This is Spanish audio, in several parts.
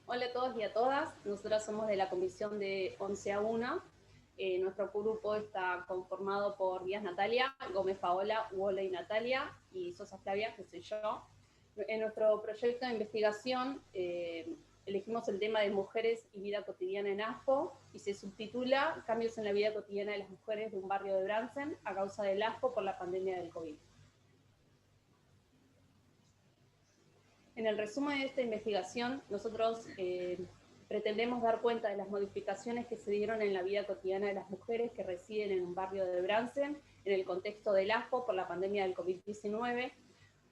Hola a todos y a todas. Nosotras somos de la comisión de 11 a 1. Nuestro grupo está conformado por Díaz Natalia, Gómez Paola, Wola y Natalia, y Sosa Flavia, que soy yo. En nuestro proyecto de investigación elegimos el tema de mujeres y vida cotidiana en ASPO y se subtitula Cambios en la vida cotidiana de las mujeres de un barrio de Bransen a causa del ASPO por la pandemia del COVID. En el resumen de esta investigación, nosotros pretendemos dar cuenta de las modificaciones que se dieron en la vida cotidiana de las mujeres que residen en un barrio de Bransen en el contexto del ASPO por la pandemia del COVID-19,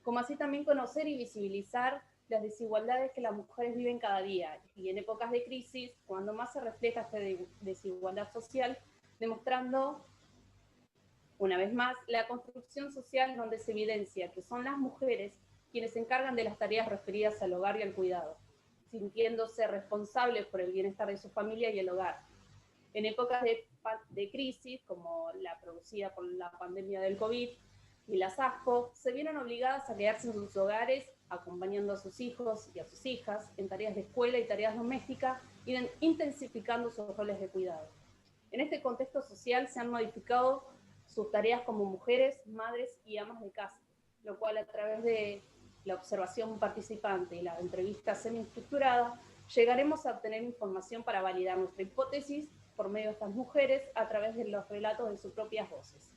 como así también conocer y visibilizar las desigualdades que las mujeres viven cada día y en épocas de crisis, cuando más se refleja esta desigualdad social, demostrando una vez más la construcción social donde se evidencia que son las mujeres quienes se encargan de las tareas referidas al hogar y al cuidado, sintiéndose responsables por el bienestar de su familia y el hogar. En épocas de crisis, como la producida por la pandemia del COVID y las ASPO, se vieron obligadas a quedarse en sus hogares, acompañando a sus hijos y a sus hijas en tareas de escuela y tareas domésticas, y intensificando sus roles de cuidado. En este contexto social se han modificado sus tareas como mujeres, madres y amas de casa, lo cual a través de la observación participante y la entrevista semi-estructurada, llegaremos a obtener información para validar nuestra hipótesis por medio de estas mujeres a través de los relatos de sus propias voces.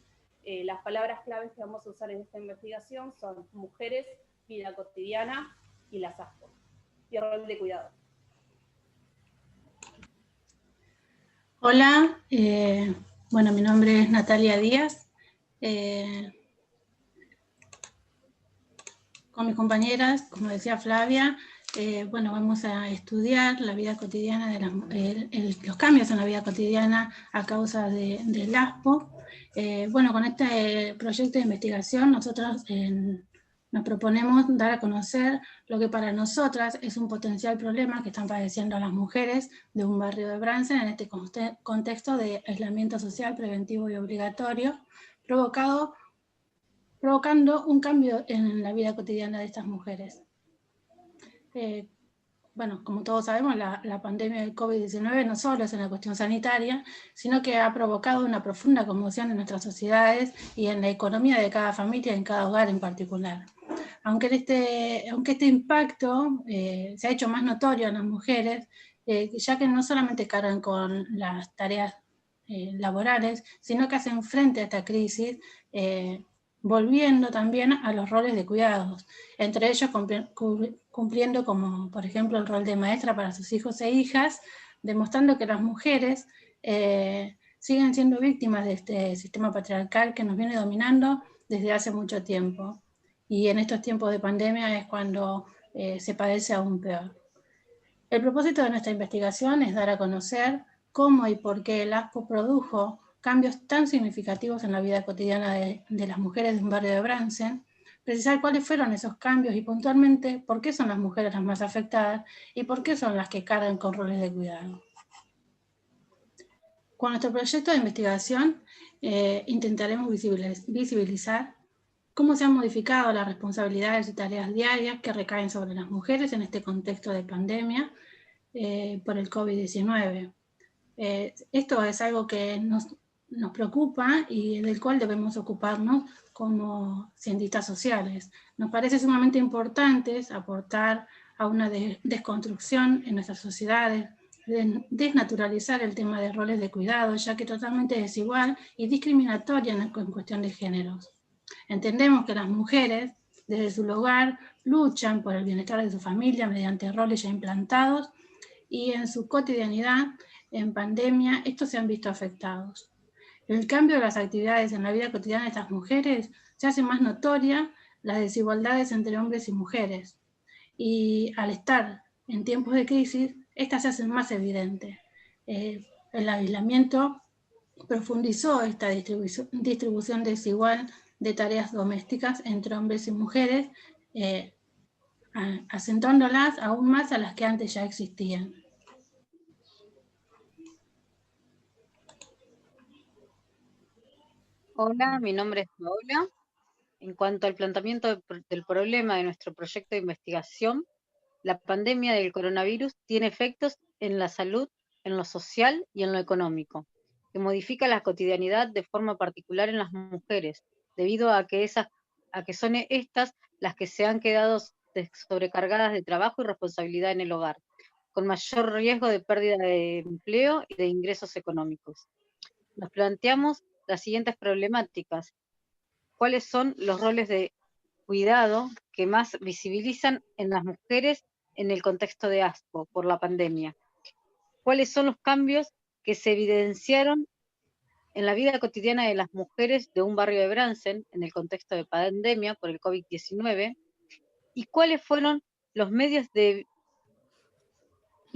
Las palabras claves que vamos a usar en esta investigación son mujeres, vida cotidiana y las ASPO, y el rol de cuidado. Hola, bueno, mi nombre es Natalia Díaz. Con mis compañeras, como decía Flavia, bueno, vamos a estudiar la vida cotidiana de los cambios en la vida cotidiana a causa del ASPO. Bueno, con este proyecto de investigación nosotros nos proponemos dar a conocer lo que para nosotras es un potencial problema que están padeciendo las mujeres de un barrio de Bransen en este contexto de aislamiento social preventivo y obligatorio, provocando un cambio en la vida cotidiana de estas mujeres. Bueno, como todos sabemos, la pandemia del COVID-19 no solo es una cuestión sanitaria, sino que ha provocado una profunda conmoción en nuestras sociedades y en la economía de cada familia, en cada hogar en particular. Aunque este impacto se ha hecho más notorio en las mujeres, ya que no solamente cargan con las tareas laborales, sino que hacen frente a esta crisis volviendo también a los roles de cuidados, entre ellos cumpliendo como, por ejemplo, el rol de maestra para sus hijos e hijas, demostrando que las mujeres siguen siendo víctimas de este sistema patriarcal que nos viene dominando desde hace mucho tiempo. Y en estos tiempos de pandemia es cuando se padece aún peor. El propósito de nuestra investigación es dar a conocer cómo y por qué el ASPO produjo cambios tan significativos en la vida cotidiana de las mujeres de un barrio de Bransen, precisar cuáles fueron esos cambios y puntualmente por qué son las mujeres las más afectadas y por qué son las que cargan con roles de cuidado. Con nuestro proyecto de investigación intentaremos visibilizar cómo se han modificado las responsabilidades y tareas diarias que recaen sobre las mujeres en este contexto de pandemia por el COVID-19. Esto es algo que nos preocupa y del cual debemos ocuparnos como cientistas sociales. Nos parece sumamente importante aportar a una desconstrucción en nuestras sociedades, desnaturalizar el tema de roles de cuidado, ya que es totalmente desigual y discriminatoria en cuestión de géneros. Entendemos que las mujeres, desde su hogar, luchan por el bienestar de su familia mediante roles ya implantados y en su cotidianidad, en pandemia, estos se han visto afectados. El cambio de las actividades en la vida cotidiana de estas mujeres se hace más notoria las desigualdades entre hombres y mujeres. Y al estar en tiempos de crisis, estas se hacen más evidentes. El aislamiento profundizó esta distribución desigual de tareas domésticas entre hombres y mujeres, acentuándolas aún más a las que antes ya existían. Hola, mi nombre es Paola. En cuanto al planteamiento del problema de nuestro proyecto de investigación, la pandemia del coronavirus tiene efectos en la salud, en lo social y en lo económico, que modifica la cotidianidad de forma particular en las mujeres, debido a que son estas las que se han quedado sobrecargadas de trabajo y responsabilidad en el hogar, con mayor riesgo de pérdida de empleo y de ingresos económicos. Nos planteamos las siguientes problemáticas. ¿Cuáles son los roles de cuidado que más visibilizan en las mujeres en el contexto de ASPO por la pandemia? ¿Cuáles son los cambios que se evidenciaron en la vida cotidiana de las mujeres de un barrio de Bransen en el contexto de pandemia por el COVID-19? ¿Y cuáles fueron los medios y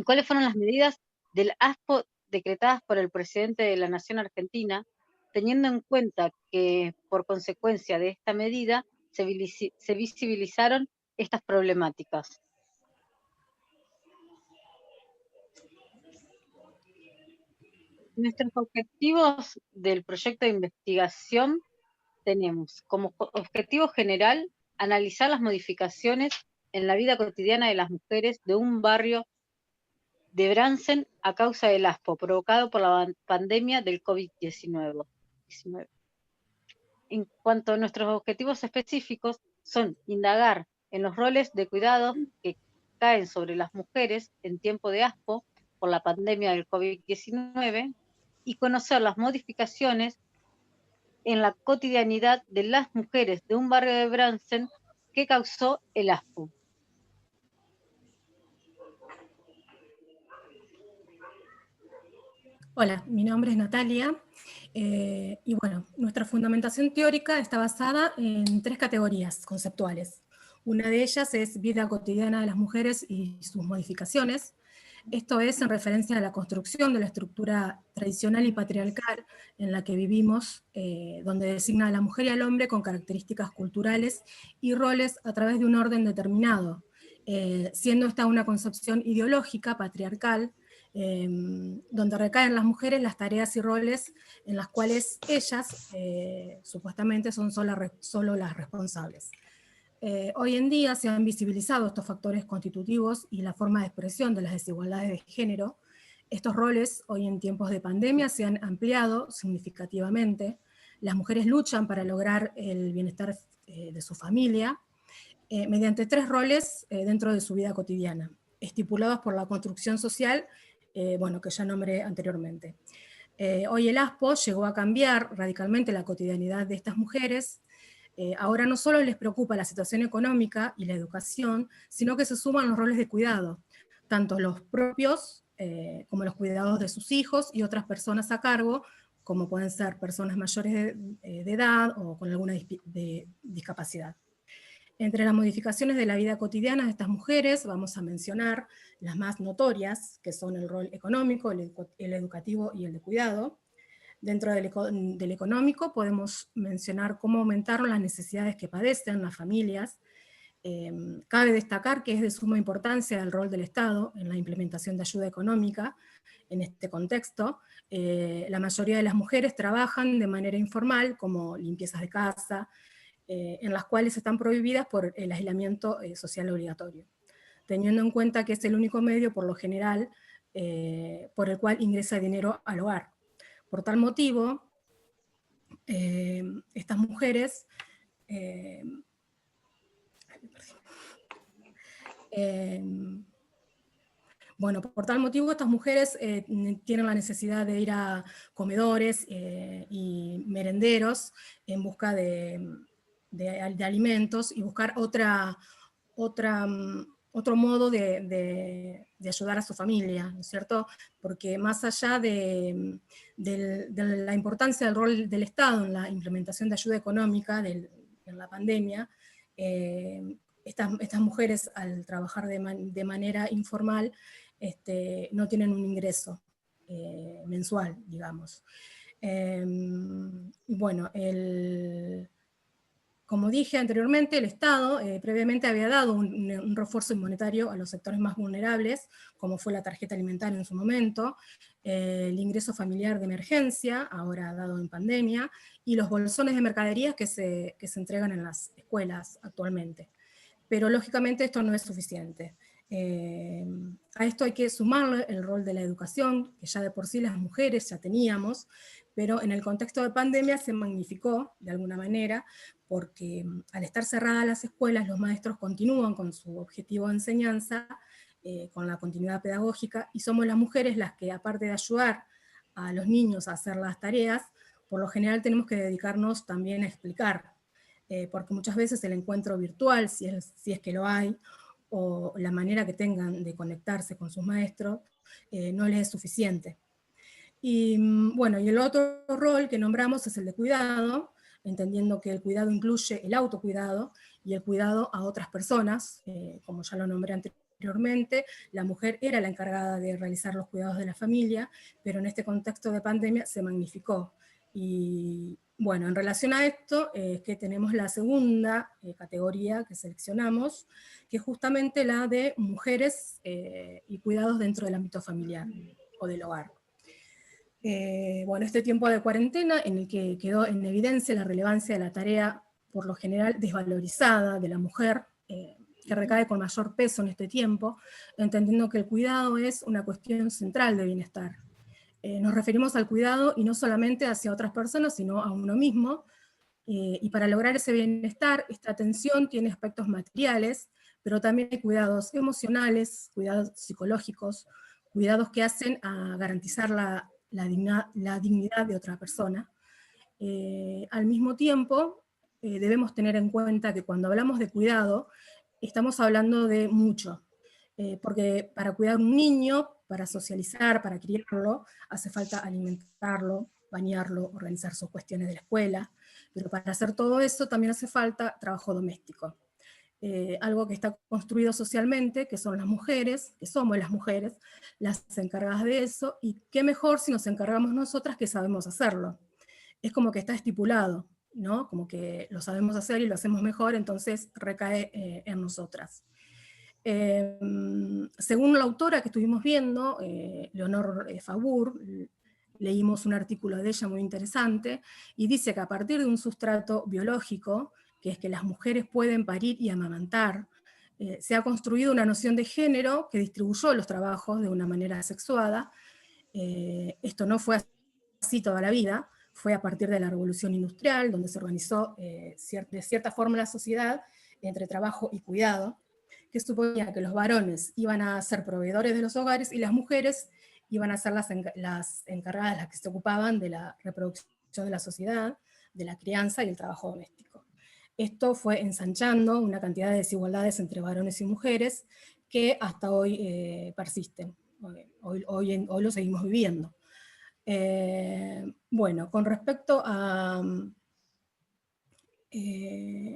cuáles fueron las medidas del ASPO decretadas por el presidente de la Nación Argentina, teniendo en cuenta que por consecuencia de esta medida se visibilizaron estas problemáticas? Nuestros objetivos del proyecto de investigación tenemos como objetivo general analizar las modificaciones en la vida cotidiana de las mujeres de un barrio de Bransen a causa del ASPO provocado por la pandemia del COVID-19. En cuanto a nuestros objetivos específicos, son indagar en los roles de cuidado que caen sobre las mujeres en tiempo de ASPO por la pandemia del COVID-19 y conocer las modificaciones en la cotidianidad de las mujeres de un barrio de Bransen que causó el ASPO. Hola, mi nombre es Natalia y bueno, nuestra fundamentación teórica está basada en 3 categorías conceptuales. Una de ellas es vida cotidiana de las mujeres y sus modificaciones. Esto es en referencia a la construcción de la estructura tradicional y patriarcal en la que vivimos, donde designa a la mujer y al hombre con características culturales y roles a través de un orden determinado, siendo esta una concepción ideológica, patriarcal, donde recaen las mujeres las tareas y roles en las cuales ellas supuestamente son solo las responsables. Hoy en día se han visibilizado estos factores constitutivos y la forma de expresión de las desigualdades de género. Estos roles hoy en tiempos de pandemia se han ampliado significativamente. Las mujeres luchan para lograr el bienestar de su familia mediante 3 roles dentro de su vida cotidiana, estipulados por la construcción social, bueno, que ya nombré anteriormente. Hoy el ASPO llegó a cambiar radicalmente la cotidianidad de estas mujeres. Ahora no solo les preocupa la situación económica y la educación, sino que se suman los roles de cuidado, tanto los propios como los cuidados de sus hijos y otras personas a cargo, como pueden ser personas mayores de edad o con alguna discapacidad. Entre las modificaciones de la vida cotidiana de estas mujeres vamos a mencionar las más notorias, que son el rol económico, el educativo y el de cuidado. Dentro del económico podemos mencionar cómo aumentaron las necesidades que padecen las familias. Cabe destacar que es de suma importancia el rol del Estado en la implementación de ayuda económica en este contexto. La mayoría de las mujeres trabajan de manera informal, como limpiezas de casa, en las cuales están prohibidas por el aislamiento social obligatorio, teniendo en cuenta que es el único medio, por lo general, por el cual ingresa dinero al hogar. Por tal motivo, estas mujeres bueno, por tal motivo estas mujeres tienen la necesidad de ir a comedores y merenderos en busca de alimentos y buscar otro modo de ayudar a su familia, ¿no es cierto? Porque más allá de la importancia del rol del Estado en la implementación de ayuda económica en la pandemia, estas mujeres al trabajar de manera informal no tienen un ingreso mensual, digamos. Bueno, como dije anteriormente, el Estado previamente había dado un refuerzo monetario a los sectores más vulnerables, como fue la tarjeta alimentaria en su momento, el ingreso familiar de emergencia, ahora dado en pandemia, y los bolsones de mercaderías que se entregan en las escuelas actualmente. Pero lógicamente esto no es suficiente. A esto hay que sumarle el rol de la educación, que ya de por sí las mujeres ya teníamos, pero en el contexto de pandemia se magnificó de alguna manera, porque al estar cerradas las escuelas, los maestros continúan con su objetivo de enseñanza, con la continuidad pedagógica, y somos las mujeres las que, aparte de ayudar a los niños a hacer las tareas, por lo general tenemos que dedicarnos también a explicar, porque muchas veces el encuentro virtual, si es que lo hay, o la manera que tengan de conectarse con sus maestros, no les es suficiente. Y bueno, y el otro rol que nombramos es el de cuidado, entendiendo que el cuidado incluye el autocuidado y el cuidado a otras personas, como ya lo nombré anteriormente, la mujer era la encargada de realizar los cuidados de la familia, pero en este contexto de pandemia se magnificó. Y bueno, en relación a esto, es que tenemos la segunda categoría que seleccionamos, que es justamente la de mujeres y cuidados dentro del ámbito familiar o del hogar. Bueno, este tiempo de cuarentena en el que quedó en evidencia la relevancia de la tarea por lo general desvalorizada de la mujer, que recae con mayor peso en este tiempo, entendiendo que el cuidado es una cuestión central de bienestar. Nos referimos al cuidado y no solamente hacia otras personas, sino a uno mismo, y para lograr ese bienestar, esta atención tiene aspectos materiales, pero también hay cuidados emocionales, cuidados psicológicos, cuidados que hacen a garantizar la dignidad de otra persona. Al mismo tiempo, debemos tener en cuenta que cuando hablamos de cuidado, estamos hablando de mucho, porque para cuidar a un niño, para socializar, para criarlo, hace falta alimentarlo, bañarlo, organizar sus cuestiones de la escuela, pero para hacer todo eso también hace falta trabajo doméstico. Algo que está construido socialmente, que son las mujeres, que somos las mujeres, las encargadas de eso, y qué mejor si nos encargamos nosotras que sabemos hacerlo. Es como que está estipulado, ¿no? Como que lo sabemos hacer y lo hacemos mejor, entonces recae en nosotras. Según la autora que estuvimos viendo, Leonor Fabur, leímos un artículo de ella muy interesante, y dice que a partir de un sustrato biológico, que es que las mujeres pueden parir y amamantar, se ha construido una noción de género que distribuyó los trabajos de una manera sexuada. Esto no fue así toda la vida, fue a partir de la Revolución Industrial, donde se organizó de cierta forma la sociedad entre trabajo y cuidado, que suponía que los varones iban a ser proveedores de los hogares y las mujeres iban a ser las encargadas, las que se ocupaban de la reproducción de la sociedad, de la crianza y el trabajo doméstico. Esto fue ensanchando una cantidad de desigualdades entre varones y mujeres que hasta hoy persisten. Hoy lo seguimos viviendo. Bueno, con respecto a,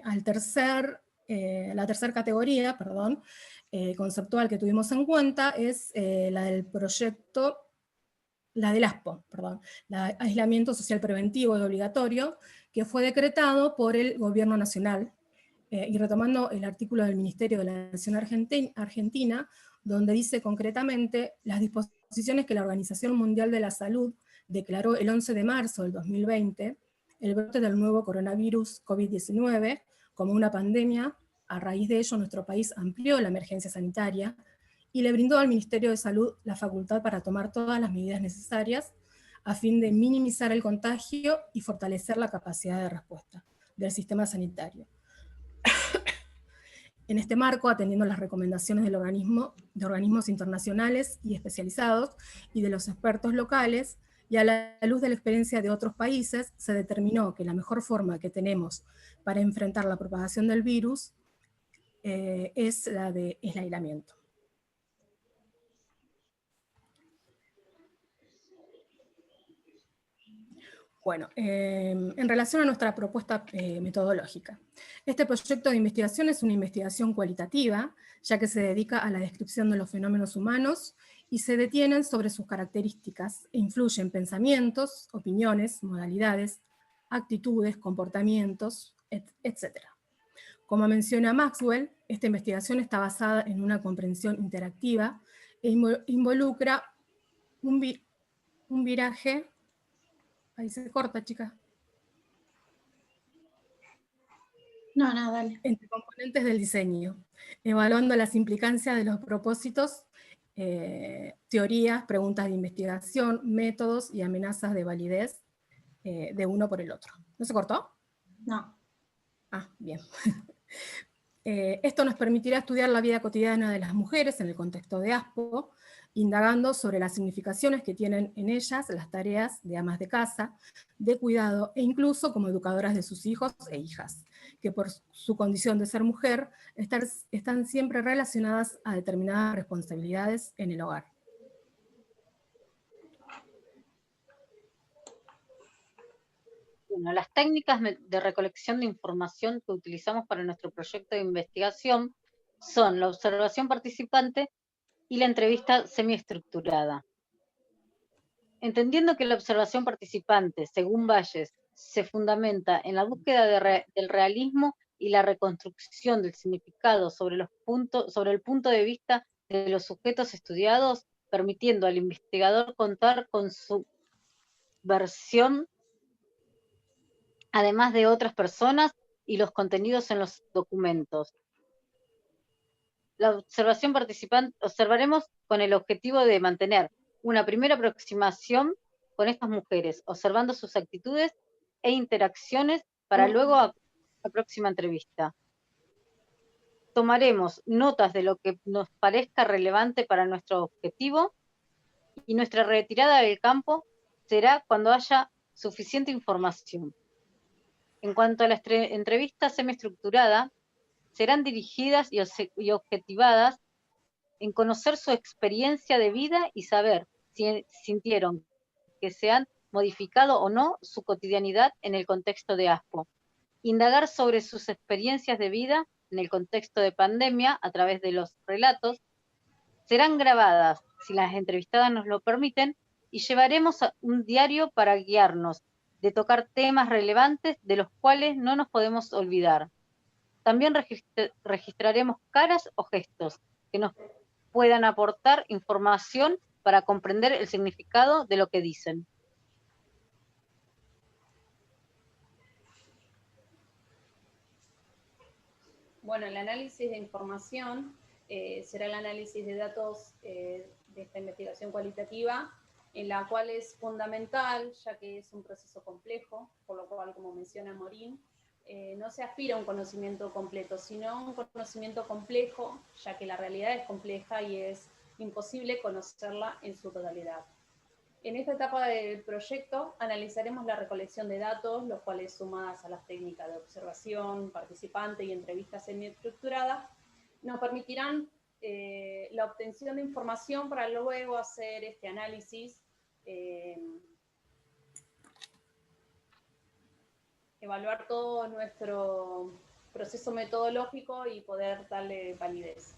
la tercera categoría, conceptual que tuvimos en cuenta es la del proyecto, la del ASPO, la aislamiento social preventivo y obligatorio, que fue decretado por el Gobierno Nacional, y retomando el artículo del Ministerio de la Nación Argentina, donde dice concretamente las disposiciones que la Organización Mundial de la Salud declaró el 11 de marzo del 2020, el brote del nuevo coronavirus COVID-19 como una pandemia. A raíz de ello, nuestro país amplió la emergencia sanitaria y le brindó al Ministerio de Salud la facultad para tomar todas las medidas necesarias a fin de minimizar el contagio y fortalecer la capacidad de respuesta del sistema sanitario. En este marco, atendiendo las recomendaciones de organismos internacionales y especializados y de los expertos locales, y a la luz de la experiencia de otros países, se determinó que la mejor forma que tenemos para enfrentar la propagación del virus es el aislamiento. Bueno, en relación a nuestra propuesta metodológica, este proyecto de investigación es una investigación cualitativa, ya que se dedica a la descripción de los fenómenos humanos y se detienen sobre sus características e influyen pensamientos, opiniones, modalidades, actitudes, comportamientos, etc. Como menciona Maxwell, esta investigación está basada en una comprensión interactiva e involucra un viraje. Ahí se corta, chica. No, dale. Entre componentes del diseño, evaluando las implicancias de los propósitos, teorías, preguntas de investigación, métodos y amenazas de validez de uno por el otro. ¿No se cortó? No. Ah, bien. Esto nos permitirá estudiar la vida cotidiana de las mujeres en el contexto de ASPO, indagando sobre las significaciones que tienen en ellas las tareas de amas de casa, de cuidado e incluso como educadoras de sus hijos e hijas, que por su condición de ser mujer están siempre relacionadas a determinadas responsabilidades en el hogar. Bueno, las técnicas de recolección de información que utilizamos para nuestro proyecto de investigación son la observación participante y la entrevista semiestructurada. Entendiendo que la observación participante, según Valles, se fundamenta en la búsqueda del realismo y la reconstrucción del significado sobre el punto de vista de los sujetos estudiados, permitiendo al investigador contar con su versión, además de otras personas y los contenidos en los documentos. La observación participante, observaremos con el objetivo de mantener una primera aproximación con estas mujeres, observando sus actitudes e interacciones para luego la próxima entrevista. Tomaremos notas de lo que nos parezca relevante para nuestro objetivo y nuestra retirada del campo será cuando haya suficiente información. En cuanto a la entrevista semiestructurada, serán dirigidas y objetivadas en conocer su experiencia de vida y saber si sintieron que se han modificado o no su cotidianidad en el contexto de ASPO. Indagar sobre sus experiencias de vida en el contexto de pandemia a través de los relatos serán grabadas, si las entrevistadas nos lo permiten, y llevaremos un diario para guiarnos, de tocar temas relevantes de los cuales no nos podemos olvidar. También registraremos caras o gestos que nos puedan aportar información para comprender el significado de lo que dicen. Bueno, el análisis de información será el análisis de datos de esta investigación cualitativa, en la cual es fundamental, ya que es un proceso complejo, por lo cual, como menciona Morín, no se aspira a un conocimiento completo, sino un conocimiento complejo, ya que la realidad es compleja y es imposible conocerla en su totalidad. En esta etapa del proyecto analizaremos la recolección de datos, los cuales, sumadas a las técnicas de observación participante y entrevistas semiestructuradas, nos permitirán la obtención de información para luego hacer este análisis, evaluar todo nuestro proceso metodológico y poder darle validez.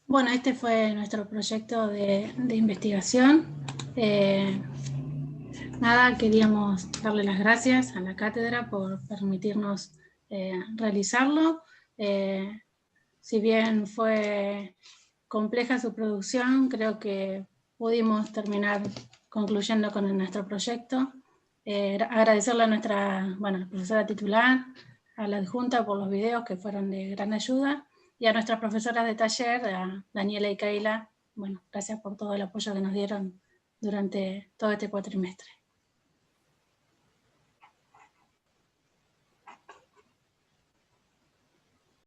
Bueno, este fue nuestro proyecto de investigación. Nada, queríamos darle las gracias a la cátedra por permitirnos realizarlo. Si bien fue compleja su producción, creo que pudimos terminar concluyendo con nuestro proyecto. Agradecerle a nuestra profesora titular, a la adjunta por los videos que fueron de gran ayuda, y a nuestras profesoras de taller, a Daniela y Keila, gracias por todo el apoyo que nos dieron durante todo este cuatrimestre.